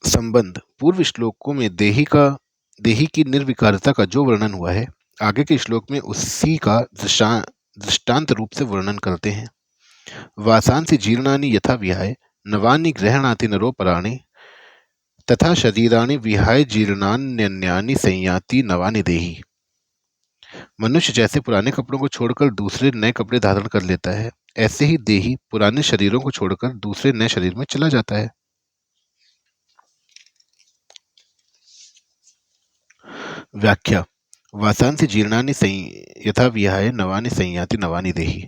संबंध पूर्व श्लोकों में देही की निर्विकारता का जो वर्णन हुआ है, आगे के श्लोक में उसी का दृष्टांत रूप से वर्णन करते हैं। वासांसि जीर्णानि यथा विहाय नवानि गृह्णाति नरो पराणि तथा शरीराणि विहाय जीर्णान्यन्यानि संयाति नवानि देहि। मनुष्य जैसे पुराने कपड़ों को छोड़कर दूसरे नए कपड़े धारण कर लेता है, ऐसे ही देही पुराने शरीरों को छोड़कर दूसरे नए शरीर में चला जाता है। व्याख्या। वासांसि जीर्णानि यथा विहाय नवानि संयाति नवानि देहि।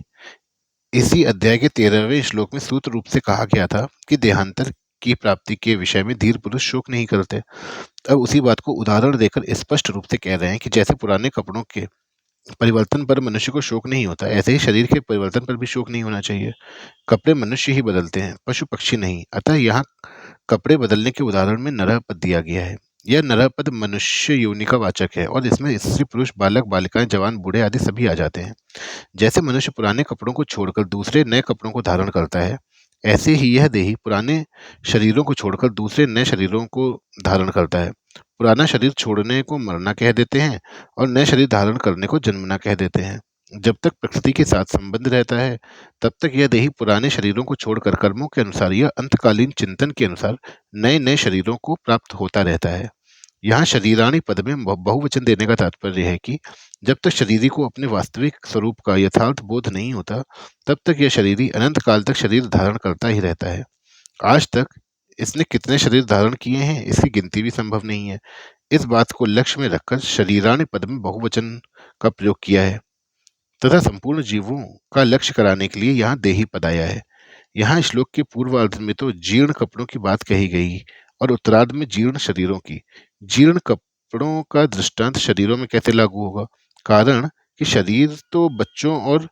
इसी अध्याय के 13वें श्लोक में सूत्र रूप से कहा गया था कि देहांतर की प्राप्ति के विषय में धीर पुरुष शोक नहीं करते। अब उसी बात को उदाहरण देकर स्पष्ट रूप से कह रहे हैं कि जैसे पुराने कपड़ों के परिवर्तन पर मनुष्य को शोक नहीं होता, ऐसे ही शरीर के परिवर्तन पर भी शोक नहीं होना चाहिए। कपड़े मनुष्य ही बदलते हैं, पशु पक्षी नहीं। अतः यहाँ कपड़े बदलने के उदाहरण में नरः पद दिया गया है। यह नरः पद मनुष्य योनि का वाचक है और इसमें स्त्री पुरुष बालक बालिकाएं जवान बूढ़े आदि सभी आ जाते हैं। जैसे मनुष्य पुराने कपड़ों को छोड़कर दूसरे नए कपड़ों को धारण करता है, ऐसे ही यह देही पुराने शरीरों को छोड़कर दूसरे नए शरीरों को धारण करता है। पुराना शरीर छोड़ने को मरना कह देते हैं और नए शरीर धारण करने को जन्मना कह देते हैं। जब तक प्रकृति के साथ संबंध रहता है, तब तक यह देही पुराने शरीरों को छोड़कर कर्मों के अनुसार या अंतकालीन चिंतन के अनुसार नए नए शरीरों को प्राप्त होता रहता है। यहाँ शरीराणि पद में बहुवचन देने का तात्पर्य है कि जब तक शरीरी को अपने वास्तविक स्वरूप का यथार्थ बोध नहीं होता, तब तक यह शरीरी अनंत काल तक शरीर धारण करता ही रहता है। आज तक इसने कितने शरीर धारण किए हैं, इसकी गिनती भी संभव नहीं है। इस बात को लक्ष्य में रखकर शरीराणि पद में बहुवचन का प्रयोग किया है तथा संपूर्ण जीवों का लक्ष्य कराने के लिए यहाँ देही पद आया है। यहाँ श्लोक के पूर्वार्ध में तो जीर्ण कपड़ों की बात कही गई और उत्तरार्ध में जीर्ण शरीरों की। जीर्ण कपड़ों का दृष्टांत शरीरों में कैसे लागू होगा? कारण कि शरीर तो बच्चों और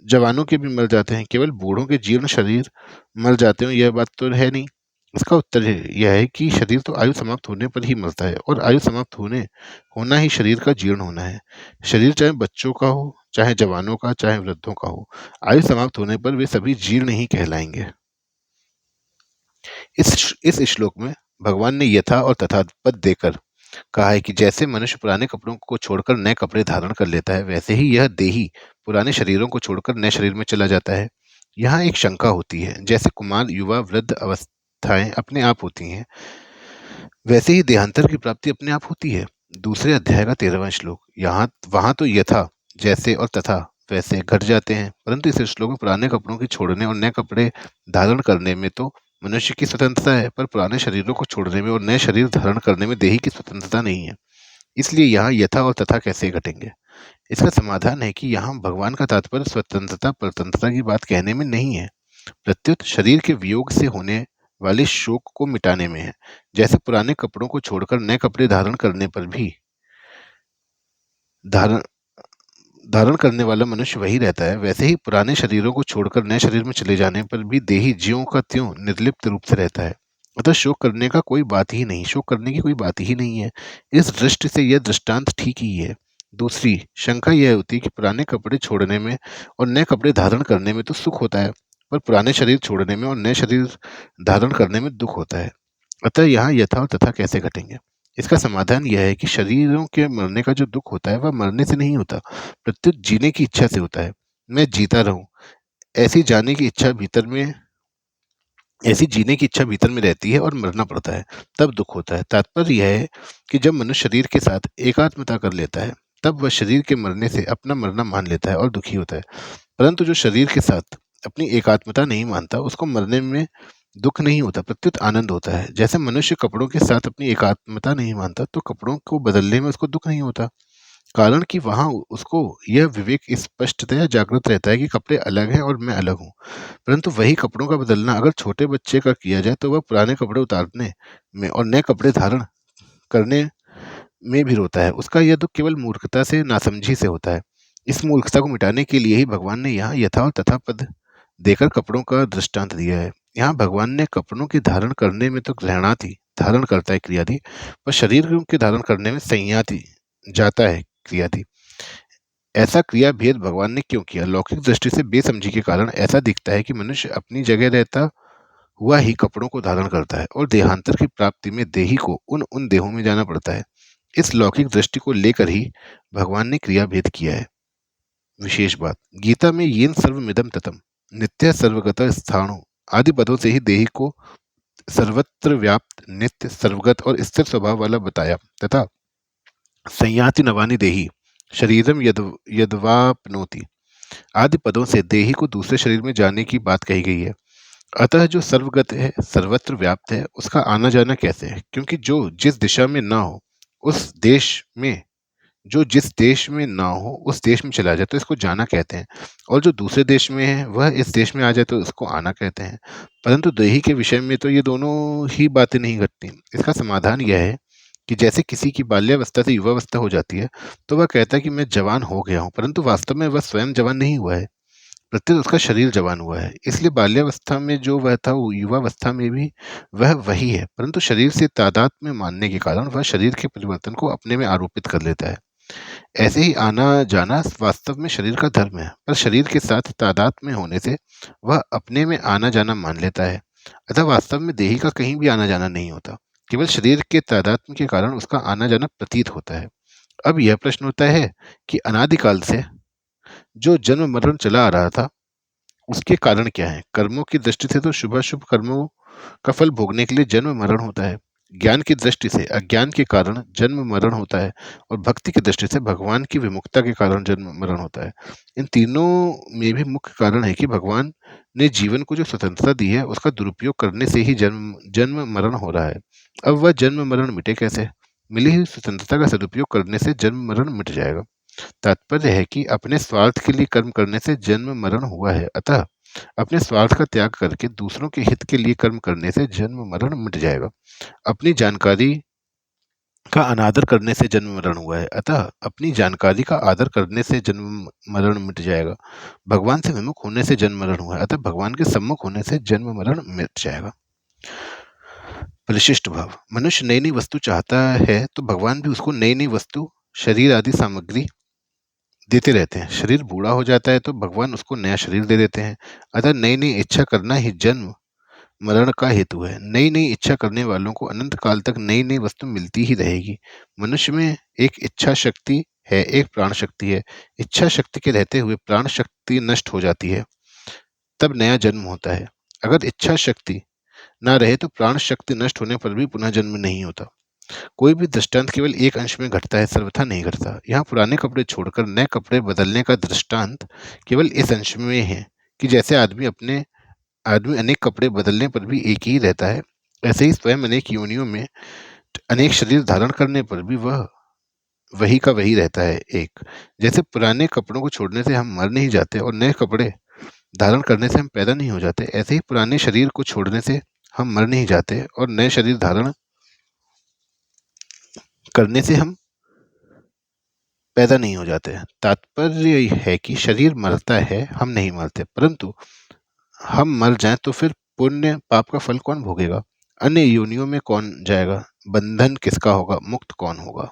जवानों के भी मर जाते हैं, केवल बूढ़ों के जीर्ण शरीर मर जाते हैं, यह बात तो है नहीं। इसका उत्तर यह है कि शरीर तो आयु समाप्त होने पर ही मरता है और आयु समाप्त होना ही शरीर का जीर्ण होना है। शरीर चाहे बच्चों का हो, चाहे जवानों का, चाहे वृद्धों का हो, आयु समाप्त होने पर वे सभी जीर्ण ही कहलाएंगे। इस श्लोक में भगवान ने यथा और तथा पद देकर कहा है कि जैसे मनुष्य पुराने कपड़ों को छोड़कर नए कपड़े धारण कर लेता है, वैसे ही यह देही पुराने शरीरों को छोड़कर नए शरीर में चला जाता है। यहाँ एक शंका होती है, जैसे कुमार युवा वृद्ध अवस्थाएं अपने आप होती हैं, वैसे ही देहांतर की प्राप्ति अपने आप होती है। दूसरे अध्याय का 13वां श्लोक, वहां तो यथा जैसे और तथा वैसे घट जाते हैं, परंतु इस श्लोक में पुराने कपड़ों के छोड़ने और नए कपड़े धारण करने में तो मनुष्य की स्वतंत्रता है, पर पुराने शरीरों को छोड़ने में और नए शरीर धारण करने में देही की स्वतंत्रता नहीं है। इसलिए यहाँ यथा और तथा कैसे घटेंगे? इसका समाधान है कि यहाँ भगवान का तात्पर्य स्वतंत्रता परतंत्रता की बात कहने में नहीं है, प्रत्युत शरीर के वियोग से होने वाले शोक को मिटाने में है। जैसे पुराने कपड़ों को छोड़कर नए कपड़े धारण करने पर भी धारण करने वाला मनुष्य वही रहता है, वैसे ही पुराने शरीरों को छोड़कर नए शरीर में चले जाने पर भी देही ज्यों का त्यों निर्लिप्त रूप से रहता है। अतः शोक करने की कोई बात ही नहीं है। इस दृष्टि से यह दृष्टांत ठीक ही है। दूसरी शंका यह होती है कि पुराने कपड़े छोड़ने में और नए कपड़े धारण करने में तो सुख होता है, पर पुराने शरीर छोड़ने में और नए शरीर धारण करने में दुख होता है। अतः यहाँ यथा और तथा कैसे घटेंगे? इसका समाधान यह है कि शरीरों के मरने का जो दुख होता है वह मरने से नहीं होता, प्रत्युत जीने की इच्छा से होता है। मैं जीता रहूं, ऐसी जीने की इच्छा भीतर में रहती है और मरना पड़ता है, तब दुख होता है। तात्पर्य यह है कि जब मनुष्य शरीर के साथ एकात्मता कर लेता है, तब वह शरीर के मरने से अपना मरना मान लेता है और दुखी होता है। परंतु जो शरीर के साथ अपनी एकात्मता नहीं मानता, उसको मरने में दुख नहीं होता, प्रत्युत आनंद होता है। जैसे मनुष्य कपड़ों के साथ अपनी एकात्मता नहीं मानता, तो कपड़ों को बदलने में उसको दुख नहीं होता, कारण कि वहां उसको यह विवेक स्पष्टतया जागृत रहता है कि कपड़े अलग हैं और मैं अलग हूं। परंतु वही कपड़ों का बदलना अगर छोटे बच्चे का किया जाए, तो वह पुराने कपड़े उतारने में और नए कपड़े धारण करने में भी रोता है। उसका यह दुख केवल मूर्खता से, नासमझी से होता है। इस मूर्खता को मिटाने के लिए ही भगवान ने यहाँ यथा और तथा पद देकर कपड़ों का दृष्टांत दिया है। यहाँ भगवान ने कपड़ों के धारण करने में तो गृह्णाति धारण करता है क्रिया थी, पर शरीर के धारण करने में संयाति जाता है क्रिया थी। ऐसा क्रिया भेद भगवान ने क्यों किया? लौकिक दृष्टि से बेसमझी के कारण ऐसा दिखता है कि मनुष्य अपनी जगह रहता हुआ ही कपड़ों को धारण करता है और देहांतर की प्राप्ति में देही को उन उन देहों में जाना पड़ता है। इस लौकिक दृष्टि को लेकर ही भगवान ने क्रिया भेद किया है। विशेष बात, गीता में येन सर्वमिदं ततम नित्य सर्वगत स्थाणु आदि पदों से ही देही को सर्वत्र व्याप्त, नित्य, सर्वगत और स्थिर स्वभाव वाला बताया तथा संयाति नवानि देही शरीरम यदवापनोति आदि पदों से देही को दूसरे शरीर में जाने की बात कही गई है। अतः जो सर्वगत है, सर्वत्र व्याप्त है, उसका आना जाना कैसे है? क्योंकि जो जिस दिशा में ना हो उस देश में जो जिस देश में ना हो उस देश में चला जाए तो इसको जाना कहते हैं, और जो दूसरे देश में है वह इस देश में आ जाए तो इसको आना कहते हैं। परंतु देही के विषय में तो ये दोनों ही बातें नहीं घटती। इसका समाधान यह है कि जैसे किसी की बाल्यावस्था से युवावस्था हो जाती है तो वह कहता है कि मैं जवान हो गया हूँ, परंतु वास्तव में वह स्वयं जवान नहीं हुआ है, प्रत्युत उसका शरीर जवान हुआ है। इसलिए बाल्यावस्था में जो वह था वो युवावस्था में भी वह वही है, परंतु शरीर से तादात्म्य में मानने के कारण वह शरीर के परिवर्तन को अपने में आरोपित कर लेता है। ऐसे ही आना-जाना वास्तव में शरीर का धर्म है, पर शरीर के साथ तादात्म्य में होने से वह अपने में आना-जाना मान लेता है। अतः वास्तव में देही का कहीं भी आना-जाना नहीं होता, केवल शरीर के तादात्म्य के कारण उसका आना-जाना प्रतीत होता है। अब यह प्रश्न होता है कि अनादिकाल से जो जन्म-मरण चला आ रहा था, उसके कारण क्या हैं? कर्मों की दृष्टि से तो शुभ-अशुभ कर्मों का फल भोगने के लिए जन्म-मरण होता है। ज्ञान की दृष्टि से अज्ञान के कारण जन्म-मरण होता है, और भक्ति की दृष्टि से भगवान की विमुखता के कारण जन्म-मरण होता है। इन तीनों में भी मुख्य कारण है कि भगवान ने जीवन को जो स्वतंत्रता दी है, उसका दुरुपयोग करने से ही जन्म-मरण हो रहा है। अब वह जन्म-मरण मिटे कैसे? मिली हुई स्वतंत्रता का सदुपयोग करने से जन्म-मरण मिट जाएगा। तात्पर्य है कि अपने स्वार्थ के लिए कर्म करने से जन्म-मरण हुआ है, अतः अपने स्वार्थ का त्याग करके दूसरों के हित के लिए कर्म करने से जन्म-मरण मिट जाएगा। अपनी जानकारी का अनादर करने से जन्म-मरण हुआ है, अतः अपनी जानकारी का आदर करने से जन्म-मरण मिट जाएगा। भगवान से विमुख होने से जन्म-मरण हुआ है, अतः भगवान के सम्मुख होने से जन्म-मरण मिट जाएगा। परिशिष्ट भाव, मनुष्य नई-नई वस्तु चाहता है तो भगवान भी उसको नई-नई वस्तु, शरीर आदि सामग्री देते रहते हैं। शरीर बूढ़ा हो जाता है तो भगवान उसको नया शरीर दे देते हैं। अतः नई-नई इच्छा करना ही जन्म मरण का हेतु है। नई नई इच्छा करने वालों को अनंत काल तक नई नई वस्तु मिलती ही रहेगी। मनुष्य में एक इच्छा शक्ति है, एक प्राण शक्ति है। इच्छा शक्ति के रहते हुए प्राण शक्ति नष्ट हो जाती है, तब नया जन्म होता है। अगर इच्छा शक्ति ना रहे तो प्राण शक्ति नष्ट होने पर भी पुनः जन्म नहीं होता। कोई भी दृष्टांत केवल एक अंश में घटता है, सर्वथा नहीं घटता। यहाँ पुराने कपड़े छोड़कर नए कपड़े बदलने का दृष्टांत केवल इस अंश में है कि जैसे आदमी अनेक कपड़े बदलने पर भी एक ही रहता है, ऐसे ही स्वयं अनेक योनियों में अनेक शरीर धारण करने पर भी वह वही का वही रहता है एक। जैसे पुराने कपड़ों को छोड़ने से हम मर नहीं जाते और नए कपड़े धारण करने से हम पैदा नहीं हो जाते, ऐसे ही पुराने शरीर को छोड़ने से हम मर नहीं जाते और नए शरीर धारण करने से हम पैदा नहीं हो जाते। तात्पर्य यह है कि शरीर मरता है, हम नहीं मरते, परंतु हम मर जाएं तो फिर पुण्य पाप का फल कौन भोगेगा? अन्य योनियों में कौन जाएगा? बंधन किसका होगा? मुक्त कौन होगा?